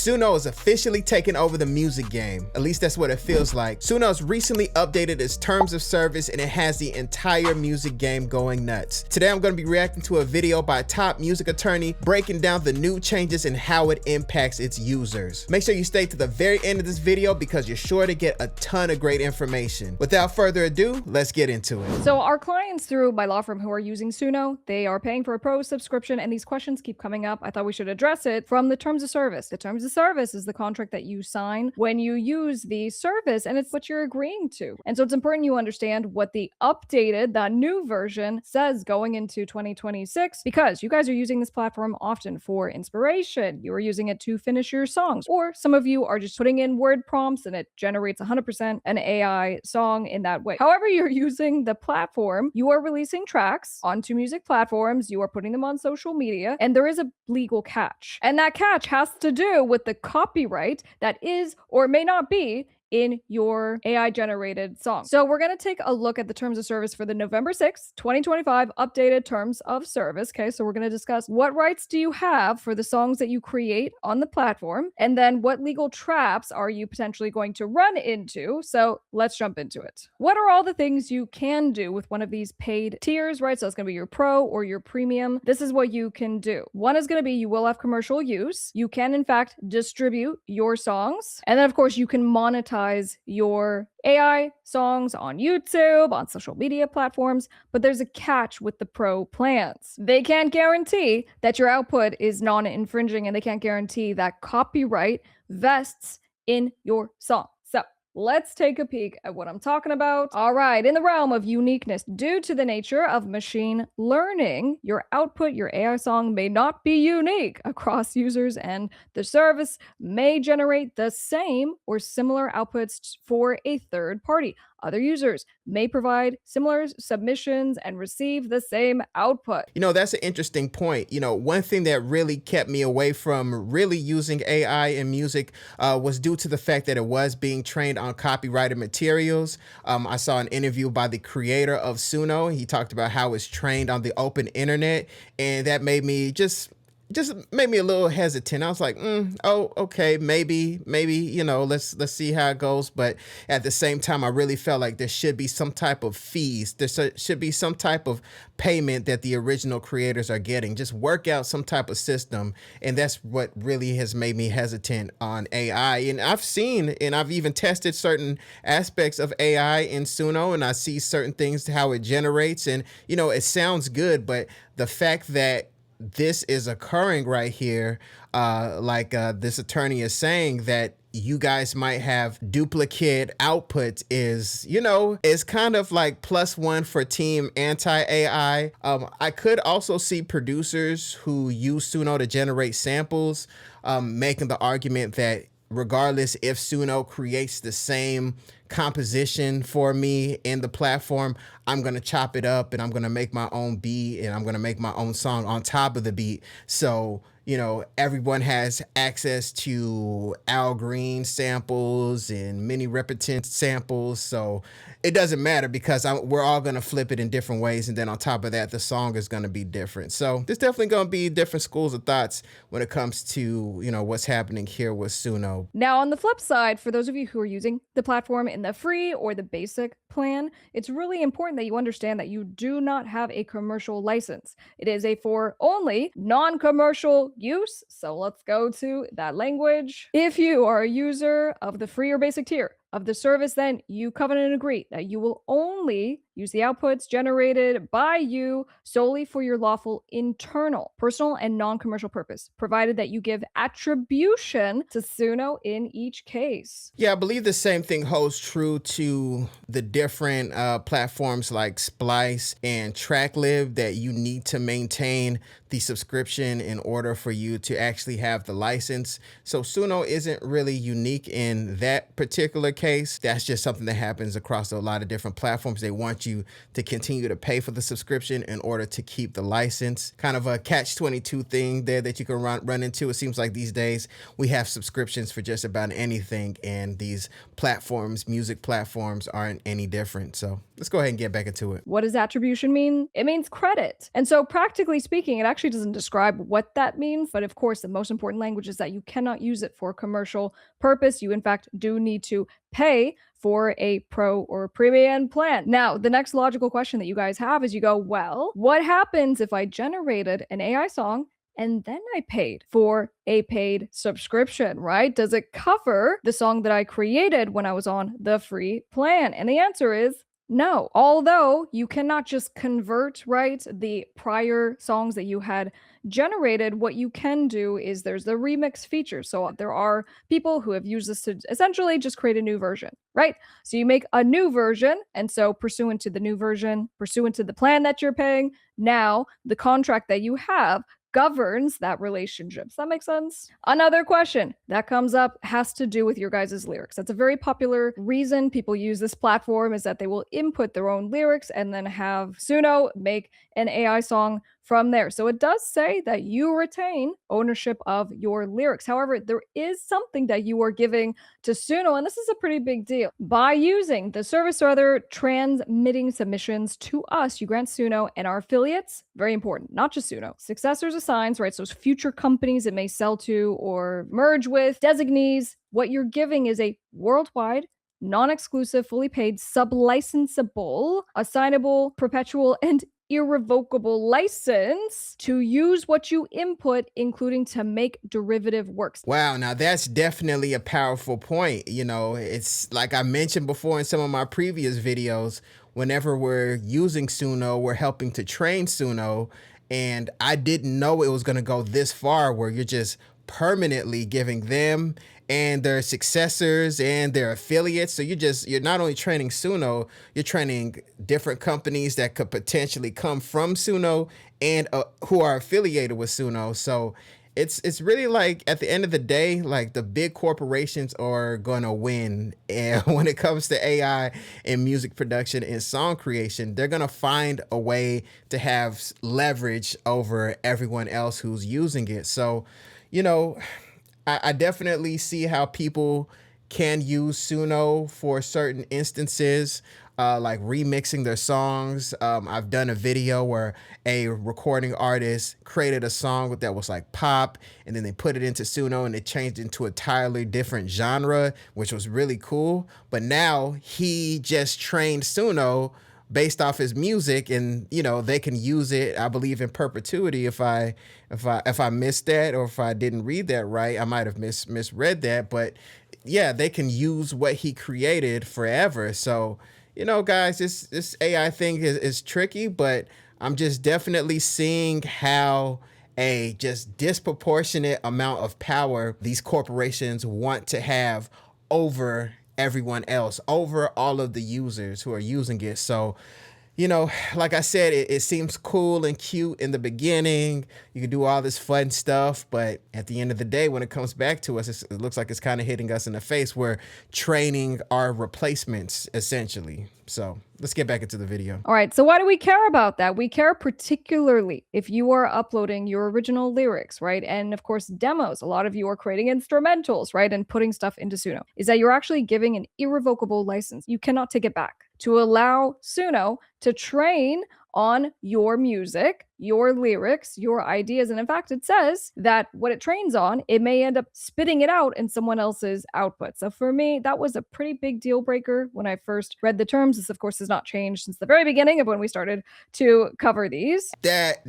Suno is officially taking over the music game. At least that's what it feels like. Suno's recently updated its terms of service and it has the entire music game going nuts. Today I'm going to be reacting to a video by a top music attorney breaking down the new changes and how it impacts its users. Make sure you stay to the very end of this video because you're sure to get a ton of great information. Without further ado, let's get into it. So our clients through my law firm who are using Suno, they are paying for a pro subscription and these questions keep coming up. I thought we should address it from the terms of service. The terms of service is the contract that you sign when you use the service and it's what you're agreeing to. And so it's important you understand what the updated, that new version says going into 2026 because you guys are using this platform often for inspiration. You are using it to finish your songs, or some of you are just putting in word prompts and it generates 100% an AI song in that way. However you're using the platform, you are releasing tracks onto music platforms, you are putting them on social media, and there is a legal catch. And that catch has to do with the copyright that is or may not be in your AI generated song. So we're going to take a look at the terms of service for the November 6th, 2025 updated terms of service. Okay, so we're going to discuss what rights do you have for the songs that you create on the platform, and then what legal traps are you potentially going to run into. So let's jump into it. What are all the things you can do with one of these paid tiers, right? So it's going to be your pro or your premium. This is what you can do. One is going to be you will have commercial use. You can in fact distribute your songs. And then of course you can monetize your AI songs on YouTube, on social media platforms, but there's a catch with the pro plans. They can't guarantee that your output is non-infringing and they can't guarantee that copyright vests in your song. So let's take a peek at what I'm talking about. All right, in the realm of uniqueness, due to the nature of machine learning, your output, your AI song may not be unique across users, and the service may generate the same or similar outputs for a third party. Other users may provide similar submissions and receive the same output. You know, that's an interesting point. You know, one thing that really kept me away from really using AI in music was due to the fact that it was being trained on copyrighted materials. I saw an interview by the creator of Suno. He talked about how it's trained on the open internet, and that made me just made me a little hesitant. I was like, oh, okay, maybe, you know, let's see how it goes. But at the same time, I really felt like there should be some type of fees. There should be some type of payment that the original creators are getting. Just work out some type of system. And that's what really has made me hesitant on AI. And I've seen, and I've even tested certain aspects of AI in Suno, and I see certain things, how it generates. And, you know, it sounds good, but the fact that this is occurring right here, this attorney is saying that you guys might have duplicate output is, you know, is kind of like +1 for team anti-AI. I could also see producers who use Suno to generate samples making the argument that regardless if Suno creates the same composition for me in the platform, I'm going to chop it up and I'm going to make my own beat and I'm going to make my own song on top of the beat. So, you know, everyone has access to Al Green samples and mini repetent samples. So it doesn't matter because we're all going to flip it in different ways. And then on top of that, the song is going to be different. So there's definitely going to be different schools of thoughts when it comes to, you know, what's happening here with Suno. Now, on the flip side, for those of you who are using the platform in the free or the basic plan, it's really important that you understand that you do not have a commercial license. It is a for only non-commercial use. So let's go to that language. If you are a user of the free or basic tier of the service, then you covenant and agree that you will only use the outputs generated by you solely for your lawful internal, personal, and non-commercial purpose, provided that you give attribution to Suno in each case. Yeah, I believe the same thing holds true to the different platforms like Splice and TrackLib, that you need to maintain the subscription in order for you to actually have the license. So Suno isn't really unique in that particular case. That's just something that happens across a lot of different platforms. They want you to continue to pay for the subscription in order to keep the license. Kind of a catch-22 thing there that you can run into. It seems like these days we have subscriptions for just about anything, and these platforms, music platforms, aren't any different. So let's go ahead and get back into it. What does attribution mean? It means credit. And so, practically speaking, it actually doesn't describe what that means. But of course, the most important language is that you cannot use it for commercial purpose. You, in fact, do need to pay for a pro or premium plan. Now, the next logical question that you guys have is you go, well, what happens if I generated an AI song and then I paid for a paid subscription, right? Does it cover the song that I created when I was on the free plan? And the answer is no. Although you cannot just convert, right, the prior songs that you had generated, what you can do is there's the remix feature. So there are people who have used this to essentially just create a new version, right? So you make a new version. And so pursuant to the new version, pursuant to the plan that you're paying, now the contract that you have governs that relationship. Does that make sense? Another question that comes up has to do with your guys' lyrics. That's a very popular reason people use this platform, is that they will input their own lyrics and then have Suno make an AI song from there. So it does say that you retain ownership of your lyrics. However, there is something that you are giving to Suno, and this is a pretty big deal. By using the service or other transmitting submissions to us, you grant Suno and our affiliates, very important, not just Suno, successors, assigns, right? So those future companies it may sell to or merge with, designees, what you're giving is a worldwide, non-exclusive, fully paid, sub-licensable, assignable, perpetual, and irrevocable license to use what you input, including to make derivative works. Wow, now that's definitely a powerful point. You know, it's like I mentioned before in some of my previous videos, whenever we're using Suno, we're helping to train Suno. And I didn't know it was going to go this far where you're just permanently giving them and their successors and their affiliates. So you're not only training Suno, you're training different companies that could potentially come from Suno and who are affiliated with Suno. So it's really like, at the end of the day, like the big corporations are going to win. And when it comes to AI and music production and song creation, they're going to find a way to have leverage over everyone else who's using it. So, you know, I definitely see how people can use Suno for certain instances, like remixing their songs. I've done a video where a recording artist created a song that was like pop, and then they put it into Suno and it changed into a entirely different genre, which was really cool. But now he just trained Suno based off his music, and you know, they can use it, I believe, in perpetuity. If I missed that, or if I didn't read that right, I might have misread that. But yeah, they can use what he created forever. So, you know, guys, this AI thing is tricky, but I'm just definitely seeing how a just disproportionate amount of power these corporations want to have over everyone else, over all of the users who are using it. So, you know, like I said, it seems cool and cute in the beginning. You can do all this fun stuff, but at the end of the day, when it comes back to us, it looks like it's kind of hitting us in the face. We're training our replacements, essentially. So let's get back into the video. All right, so why do we care about that? We care particularly if you are uploading your original lyrics, right? And of course, demos. A lot of you are creating instrumentals, right? And putting stuff into Suno. Is that you're actually giving an irrevocable license. You cannot take it back, to allow Suno to train on your music, your lyrics, your ideas. And in fact, it says that what it trains on, it may end up spitting it out in someone else's output. So for me, that was a pretty big deal breaker when I first read the terms. This, of course, has not changed since the very beginning of when we started to cover these. That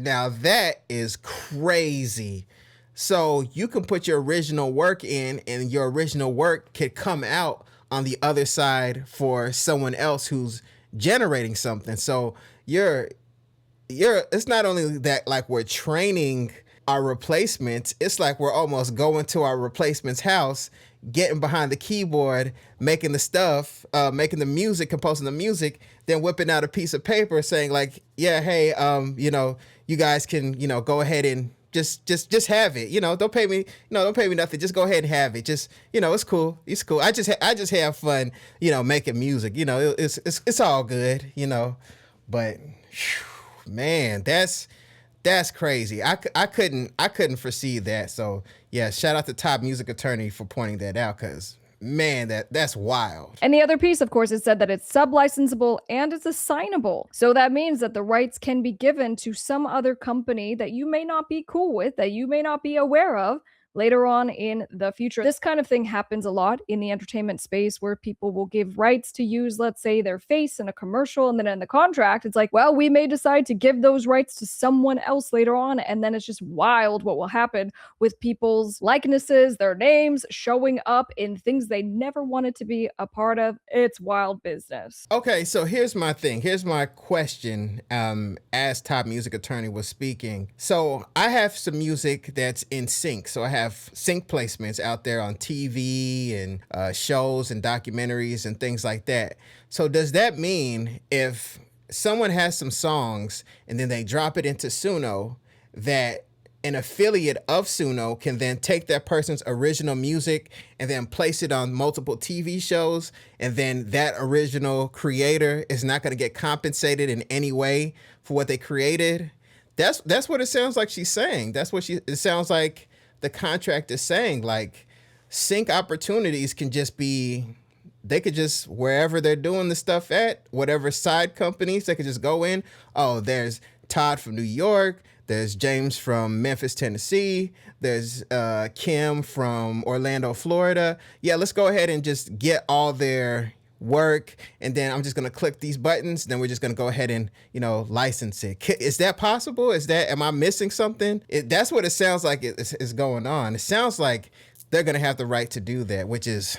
is crazy. So you can put your original work in, and your original work could come out on the other side for someone else who's generating something. So it's not only that, like, we're training our replacements, it's like we're almost going to our replacement's house, getting behind the keyboard, making the stuff, making the music, composing the music, then whipping out a piece of paper saying like, yeah, hey, you know, you guys can, you know, go ahead and just have it, you know, don't pay me nothing. Just go ahead and have it. Just, you know, it's cool. I just have fun, you know, making music, you know, it's all good, you know, but whew, man, that's crazy. I couldn't foresee that. So yeah, shout out to Top Music Attorney for pointing that out. 'Cause Man, that's wild. And the other piece, of course, it said that it's sub-licensable and it's assignable. So that means that the rights can be given to some other company that you may not be cool with, that you may not be aware of later on in the future. This kind of thing happens a lot in the entertainment space where people will give rights to use, let's say, their face in a commercial, and then in the contract, it's like, well, we may decide to give those rights to someone else later on, and then it's just wild what will happen with people's likenesses, their names showing up in things they never wanted to be a part of. It's wild business. Okay, so here's my thing. Here's my question. As Top Music Attorney was speaking, so I have some music that's in sync. So I have sync placements out there on TV and shows and documentaries and things like that. So does that mean if someone has some songs and then they drop it into Suno, that an affiliate of Suno can then take that person's original music and then place it on multiple TV shows, and then that original creator is not going to get compensated in any way for what they created? That's what it sounds like she's saying. It sounds like the contract is saying, like, sync opportunities can just be, they could just, wherever they're doing the stuff at, whatever side companies, they could just go in. Oh, there's Todd from New York. There's James from Memphis, Tennessee. There's Kim from Orlando, Florida. Yeah, let's go ahead and just get all their work, and then I'm just going to click these buttons. Then we're just going to go ahead and, license it. Is that possible? Am I missing something? That's what it sounds like is going on. It sounds like they're going to have the right to do that, which is,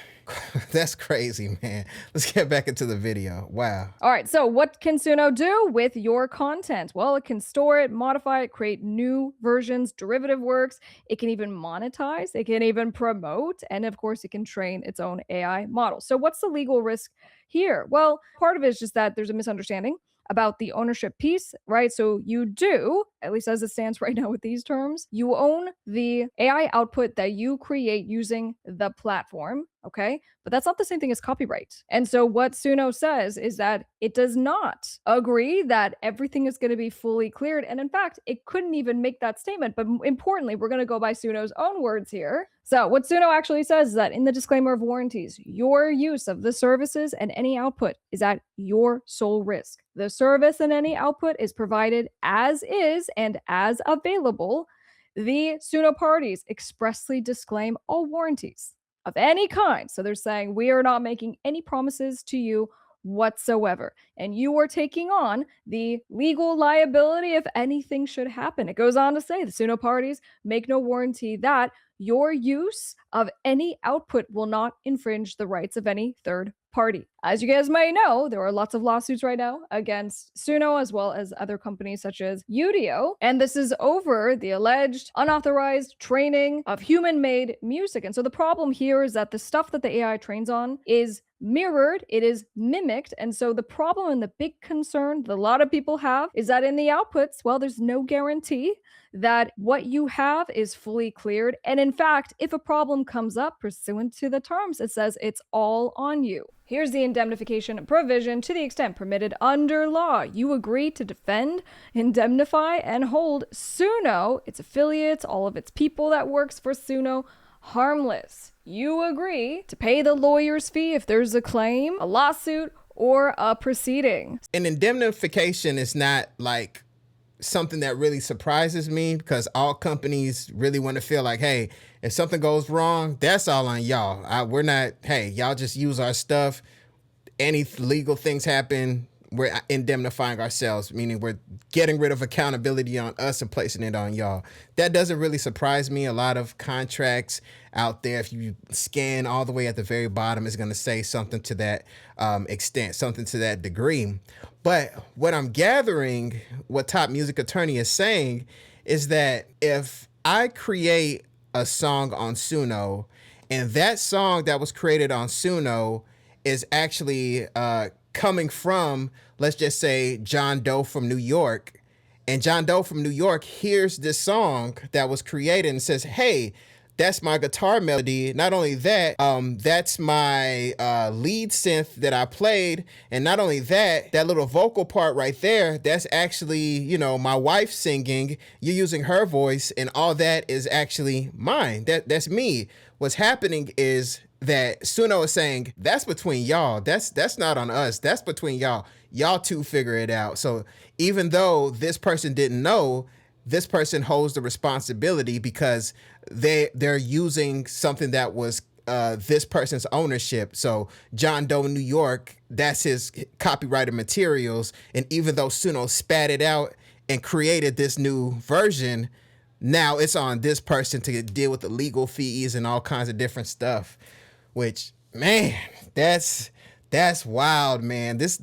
that's crazy, man. Let's get back into the video. Wow. All right, so what can Suno do with your content? Well, it can store it, modify it, create new versions, derivative works. It can even monetize. It can even promote. And of course, it can train its own AI model. So what's the legal risk here? Well, part of it is just that there's a misunderstanding about the ownership piece, right? So you do, at least as it stands right now with these terms, you own the AI output that you create using the platform, okay? But that's not the same thing as copyright. And so what Suno says is that it does not agree that everything is going to be fully cleared. And in fact, it couldn't even make that statement. But importantly, we're going to go by Suno's own words here. So what Suno actually says is that in the disclaimer of warranties, your use of the services and any output is at your sole risk. The service and any output is provided as is and as available. The Suno parties expressly disclaim all warranties of any kind. So they're saying we are not making any promises to you whatsoever. And you are taking on the legal liability if anything should happen. It goes on to say the Suno parties make no warranty that your use of any output will not infringe the rights of any third party. As you guys may know, there are lots of lawsuits right now against Suno as well as other companies such as Udio. And this is over the alleged unauthorized training of human-made music. And so the problem here is that the stuff that the AI trains on is mirrored, it is mimicked. And so the problem and the big concern that a lot of people have is that in the outputs, well, there's no guarantee that what you have is fully cleared. And in fact, if a problem comes up pursuant to the terms, it says it's all on you. Here's the indemnification provision to the extent permitted under law. You agree to defend, indemnify, and hold Suno, its affiliates, all of its people that works for Suno, harmless. You agree to pay the lawyer's fee if there's a claim, a lawsuit, or a proceeding. An indemnification is not like something that really surprises me, because all companies really want to feel like, hey, if something goes wrong, that's all on y'all. We're not, hey, y'all just use our stuff. Any legal things happen, we're indemnifying ourselves, meaning we're getting rid of accountability on us and placing it on y'all. That doesn't really surprise me. A lot of contracts out there, if you scan all the way at the very bottom, is going to say something to that extent, something to that degree. But what I'm gathering, what Top Music Attorney is saying, is that if I create a song on Suno, and that song that was created on Suno is actually coming from, let's just say, John Doe from New York, and John Doe from New York hears this song that was created and says, hey, that's my guitar melody. Not only that, that's my lead synth that I played. And not only that, that little vocal part right there, that's actually, my wife singing. You're using her voice, and all that is actually mine. That's me. what's happening is that Suno is saying that's between y'all. That's not on us. That's between y'all. Y'all two figure it out. So even though this person didn't know, this person holds the responsibility because they're using something that was this person's ownership. So John Doe, New York, that's his copyrighted materials. And even though Suno spat it out and created this new version, now it's on this person to deal with the legal fees and all kinds of different stuff, which, man, that's wild, man. This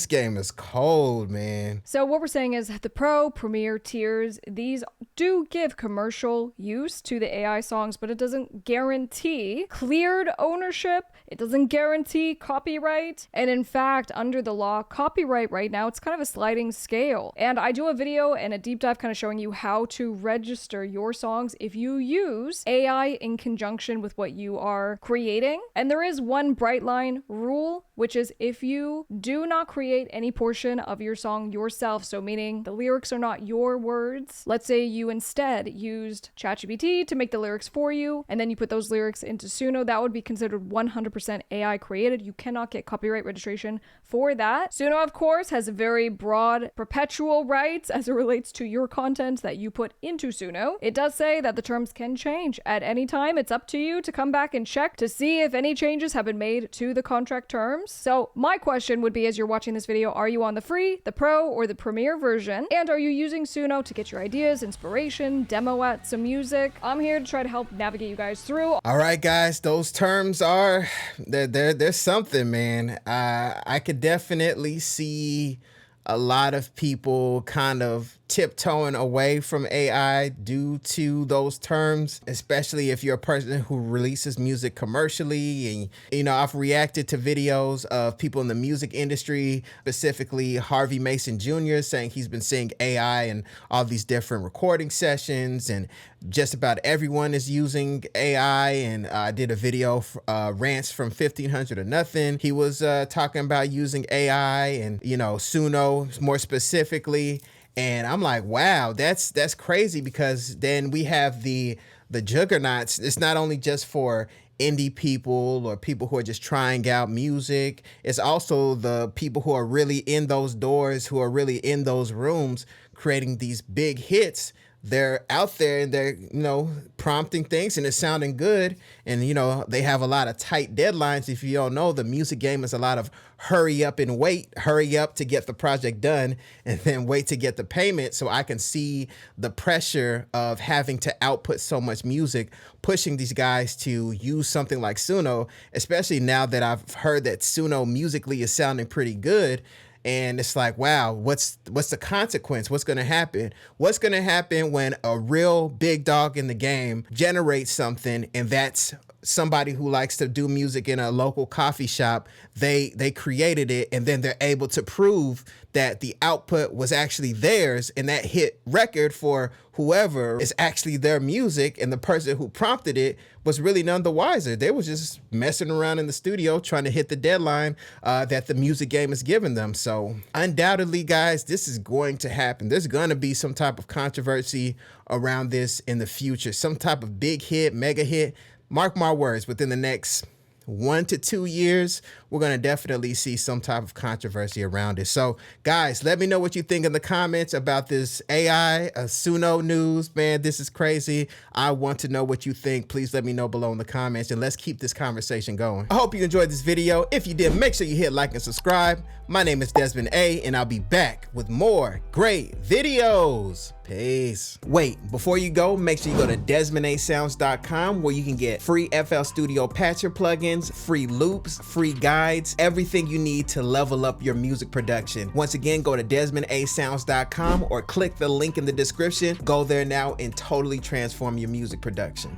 game is cold, man. So what we're saying is the Pro, Premier tiers, these do give commercial use to the AI songs, but it doesn't guarantee cleared ownership. It doesn't guarantee copyright. And in fact, under the law, copyright right now, it's kind of a sliding scale. And I do a video and a deep dive kind of showing you how to register your songs if you use AI in conjunction with what you are creating. And there is one bright line rule, which is if you do not create any portion of your song yourself, so meaning the lyrics are not your words. Let's say you instead used ChatGPT to make the lyrics for you, and then you put those lyrics into Suno, that would be considered 100% AI created. You cannot get copyright registration for that. Suno, of course, has a very broad perpetual rights as it relates to your content that you put into Suno. It does say that the terms can change at any time. It's up to you to come back and check to see if any changes have been made to the contract terms. So my question would be, as you're watching this video, are you on the free, the pro, or the premier version? And are you using Suno to get your ideas, inspiration, demo at some music? I'm here to try to help navigate you guys through. All right, guys, those terms are, there's something, man. I could definitely see a lot of people kind of tiptoeing away from AI due to those terms, especially if you're a person who releases music commercially. And, you know, I've reacted to videos of people in the music industry, specifically Harvey Mason Jr., saying he's been seeing AI in all these different recording sessions, and just about everyone is using AI. And I did a video, Rants from 1500 to Nothing. He was talking about using AI and, you know, Suno more specifically. And I'm like, wow, that's crazy, because then we have the juggernauts. It's not only just for indie people or people who are just trying out music. It's also the people who are really in those doors, who are really in those rooms, creating these big hits. They're out there and they're, you know, prompting things and it's sounding good. And, you know, they have a lot of tight deadlines. If you don't know, the music game is a lot of hurry up and wait, hurry up to get the project done and then wait to get the payment. So I can see the pressure of having to output so much music, pushing these guys to use something like Suno, especially now that I've heard that Suno musically is sounding pretty good. And it's like, wow, what's the consequence? What's going to happen? What's going to happen when a real big dog in the game generates something, and that's somebody who likes to do music in a local coffee shop? They created it, and then they're able to prove that the output was actually theirs, and that hit record for whoever is actually their music, and the person who prompted it was really none the wiser. They were just messing around in the studio trying to hit the deadline that the music game is giving them. So undoubtedly, guys, this is going to happen. There's going to be some type of controversy around this in the future, some type of big hit, mega hit. Mark my words, within the next 1 to 2 years, we're going to definitely see some type of controversy around it. So guys, let me know what you think in the comments about this AI Suno news. Man, this is crazy. I want to know what you think. Please let me know below in the comments, and let's keep this conversation going. I hope you enjoyed this video. If you did, make sure you hit like and subscribe. My name is Desmond A, and I'll be back with more great videos. Peace. Wait, before you go, make sure you go to DesmondASounds.com, where you can get free FL Studio Patcher plugins, free loops, free guides, everything you need to level up your music production. Once again, go to DesmondASounds.com or click the link in the description. Go there now and totally transform your music production.